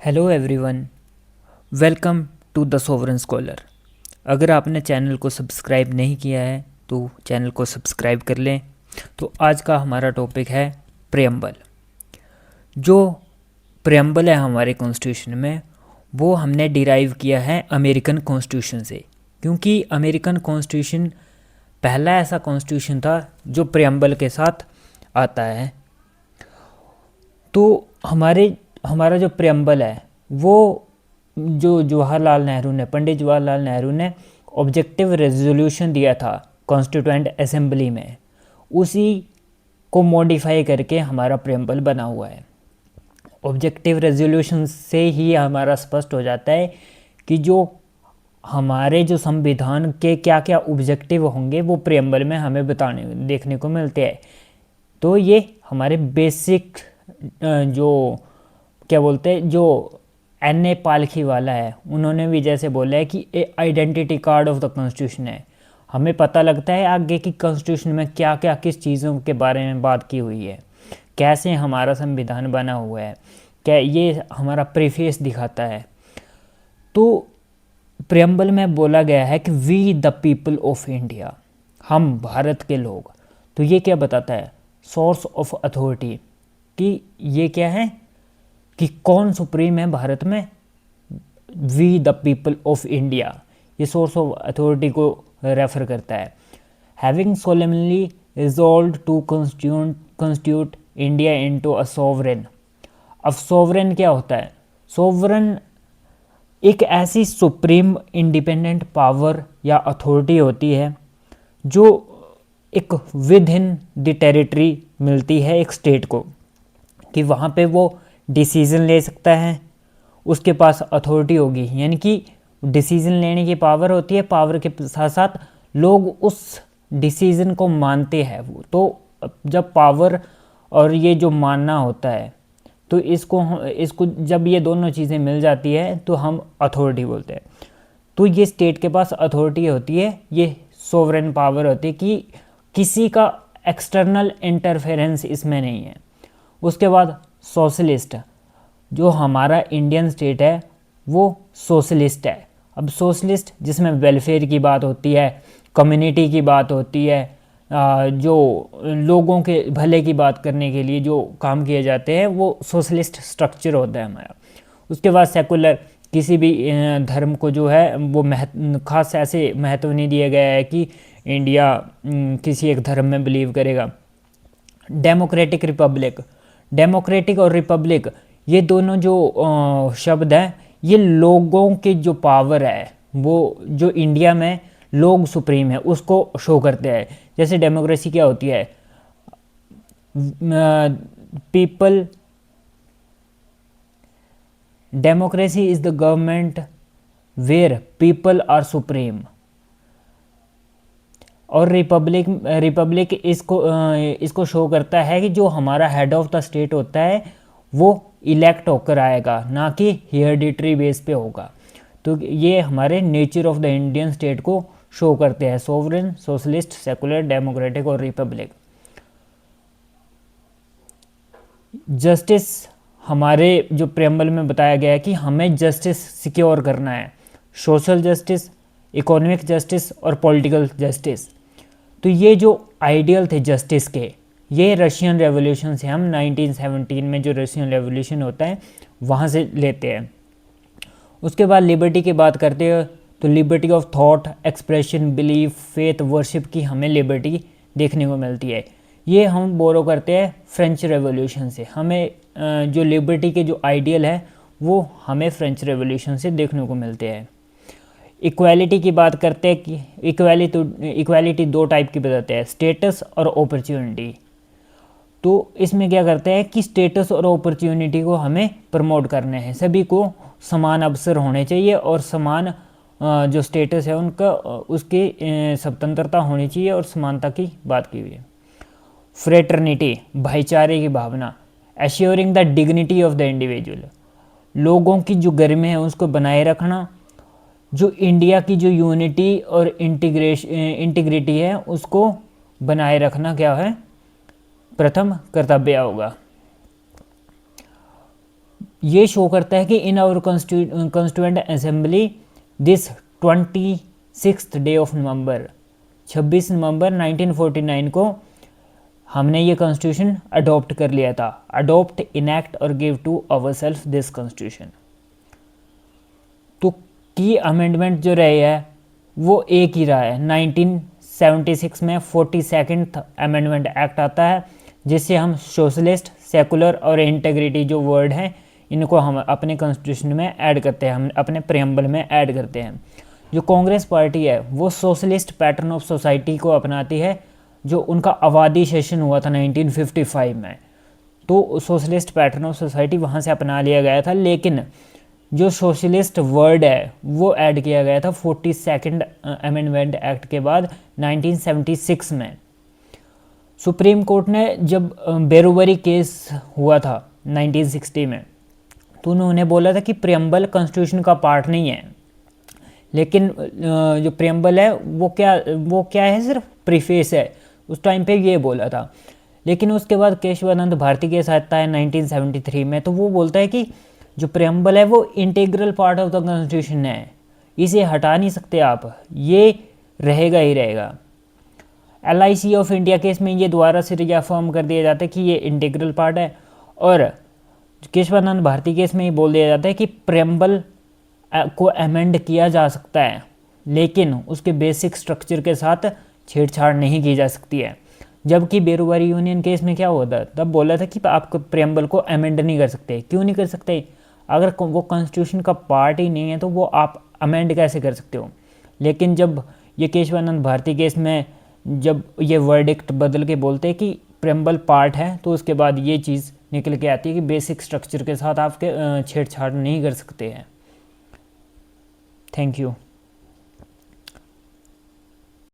Hello everyone, welcome to the sovereign scholar. अगर आपने channel को सब्सक्राइब नहीं किया है तो चैनल को सब्सक्राइब कर लें। तो आज का हमारा टॉपिक है प्रेम्बल। जो प्रेम्बल है हमारे कॉन्स्टिट्यूशन में, वो हमने डिराइव किया है अमेरिकन कॉन्स्टिट्यूशन से, क्योंकि अमेरिकन कॉन्स्टिट्यूशन पहला ऐसा कॉन्स्टिट्यूशन था जो प्रेम्बल के साथ आता है। तो हमारा जो प्रेम्बल है वो जो पंडित जवाहरलाल नेहरू ने ऑब्जेक्टिव रेजोल्यूशन दिया था कॉन्स्टिट्यूएंट असेंबली में, उसी को मॉडिफाई करके हमारा प्रेम्बल बना हुआ है। ऑब्जेक्टिव रेजोल्यूशन से ही हमारा स्पष्ट हो जाता है कि जो हमारे जो संविधान के क्या क्या ऑब्जेक्टिव होंगे वो प्रेम्बल में हमें देखने को मिलते हैं। तो ये हमारे बेसिक जो क्या बोलते हैं, जो एन ए पालखी वाला है, उन्होंने भी जैसे बोला है कि a identity card of the constitution है। हमें पता लगता है आगे की कॉन्स्टिट्यूशन में क्या क्या किस चीज़ों के बारे में बात की हुई है, कैसे हमारा संविधान बना हुआ है, क्या ये हमारा प्रीफेस दिखाता है। तो प्रेम्बल में बोला गया है कि we the people of India, हम भारत के लोग। तो ये क्या बताता है, सोर्स ऑफ अथॉरिटी, कि ये क्या है कि कौन सुप्रीम है भारत में, we the people of India. ये सोर्स ऑफ अथॉरिटी को रेफर करता है। Having solemnly resolve to constitute India into a sovereign. अब सोवरेन क्या होता है? सोवरेन एक ऐसी सुप्रीम इंडिपेंडेंट पावर या अथॉरिटी होती है जो एक विद इन द टेरिटरी मिलती है एक स्टेट को, कि वहाँ पे वो डिसीज़न ले सकता है, उसके पास अथॉरिटी होगी, यानी कि डिसीज़न लेने की पावर होती है। पावर के साथ साथ लोग उस डिसीज़न को मानते हैं। वो तो जब पावर और ये जो मानना होता है, तो इसको जब ये दोनों चीज़ें मिल जाती है तो हम अथॉरिटी बोलते हैं। तो ये स्टेट के पास अथॉरिटी होती है, ये सोवरेन पावर होती है कि किसी का एक्सटर्नल इंटरफेरेंस इसमें नहीं है। उसके बाद सोशलिस्ट, जो हमारा इंडियन स्टेट है वो सोशलिस्ट है। अब सोशलिस्ट जिसमें वेलफेयर की बात होती है, कम्युनिटी की बात होती है, जो लोगों के भले की बात करने के लिए जो काम किए जाते हैं, वो सोशलिस्ट स्ट्रक्चर होता है हमारा। उसके बाद सेकुलर, किसी भी धर्म को जो है वो खास ऐसे महत्व नहीं दिया गया है कि इंडिया किसी एक धर्म में बिलीव करेगा। डेमोक्रेटिक रिपब्लिक, डेमोक्रेटिक और रिपब्लिक, ये दोनों जो शब्द हैं, ये लोगों की जो पावर है, वो जो इंडिया में लोग सुप्रीम है उसको शो करते हैं। जैसे डेमोक्रेसी क्या होती है, people, democracy is the government where people are supreme. और रिपब्लिक इसको शो करता है कि जो हमारा हेड ऑफ द स्टेट होता है वो इलेक्ट होकर आएगा, ना कि हेरिडिटरी बेस पे होगा। तो ये हमारे nature of the Indian state को शो करते हैं, सोवरेन, सोशलिस्ट, सेकुलर, डेमोक्रेटिक और रिपब्लिक। जस्टिस, हमारे जो प्रेम्बल में बताया गया है कि हमें जस्टिस सिक्योर करना है, सोशल जस्टिस, इकोनॉमिक जस्टिस और पॉलिटिकल जस्टिस। तो ये जो आइडियल थे जस्टिस के, ये रशियन रेवोल्यूशन से, हम 1917 में जो रशियन रेवोल्यूशन होता है वहाँ से लेते हैं। उसके बाद लिबर्टी की बात करते हैं तो liberty of thought, expression, belief, faith, worship की हमें लिबर्टी देखने को मिलती है। ये हम बोरो करते हैं फ्रेंच रेवोल्यूशन से। हमें जो लिबर्टी के जो आइडियल है वो हमें फ्रेंच रेवोल्यूशन से देखने को मिलते हैं। इक्वालिटी की बात करते हैं कि इक्वालिटी दो टाइप की बताते हैं, स्टेटस और अपॉर्चुनिटी। तो इसमें क्या करते हैं कि स्टेटस और अपॉर्चुनिटी को हमें प्रमोट करने हैं, सभी को समान अवसर होने चाहिए और समान जो स्टेटस है उनका, उसकी स्वतंत्रता होनी चाहिए और समानता की बात की हुई है। फ्रेटर्निटी, भाईचारे की भावना, assuring the dignity of the individual, लोगों की जो गरिमा है उसको बनाए रखना, जो इंडिया की जो यूनिटी और इंटीग्रिटी है उसको बनाए रखना क्या है, प्रथम कर्तव्य होगा। ये शो करता है कि in our constituent assembly this 26 day of November, 26 नवंबर 1949 को हमने ये कॉन्स्टिट्यूशन अडॉप्ट कर लिया था। अडॉप्ट, इनैक्ट और give to our self this constitution. तो की अमेंडमेंट जो रही है वो एक ही रहा है। 1976 में 42nd अमेंडमेंट एक्ट आता है, जिससे हम सोशलिस्ट, सेकुलर और इंटेग्रिटी जो वर्ड हैं इनको हम अपने कॉन्स्टिट्यूशन में ऐड करते हैं, हम अपने प्रेम्बल में ऐड करते हैं। जो कांग्रेस पार्टी है वो सोशलिस्ट पैटर्न ऑफ सोसाइटी को अपनाती है, जो उनका आबादी सेशन हुआ था 1955 में, तो सोशलिस्ट पैटर्न ऑफ सोसाइटी वहाँ से अपना लिया गया था। लेकिन जो सोशलिस्ट वर्ड है वो ऐड किया गया था 42nd अमेंडमेंट एक्ट के बाद 1976 में। सुप्रीम कोर्ट ने जब बेरोबरी केस हुआ था 1960 में, तो उन्होंने बोला था कि प्रेम्बल कॉन्स्टिट्यूशन का पार्ट नहीं है, लेकिन जो प्रेम्बल है वो क्या है, सिर्फ प्रीफेस है। उस टाइम पे ये बोला था। लेकिन उसके बाद केशवानंद भारती केस आता है 1973 में, तो वो बोलता है कि जो प्रेम्बल है वो integral part of the constitution है, इसे हटा नहीं सकते आप, ये रहेगा ही रहेगा। LIC ऑफ इंडिया केस में ये दोबारा से रिअफर्म कर दिया जाता है कि ये इंटीग्रल पार्ट है, और केशवानंद भारती केस में ये बोल दिया जाता है कि प्रेम्बल को अमेंड किया जा सकता है, लेकिन उसके बेसिक स्ट्रक्चर के साथ छेड़छाड़ नहीं की जा सकती है। जबकि बेरोबरी यूनियन केस में क्या होता है, तब बोला था कि आप प्रेम्बल को अमेंड नहीं कर सकते। क्यों नहीं कर सकते? अगर वो कॉन्स्टिट्यूशन का पार्ट ही नहीं है तो वो आप अमेंड कैसे कर सकते हो? लेकिन जब ये केशवानंद भारती केस में जब ये वर्डिक्ट बदल के बोलते हैं कि प्रेम्बल पार्ट है, तो उसके बाद ये चीज़ निकल के आती है कि बेसिक स्ट्रक्चर के साथ आपके छेड़छाड़ नहीं कर सकते हैं। Thank you.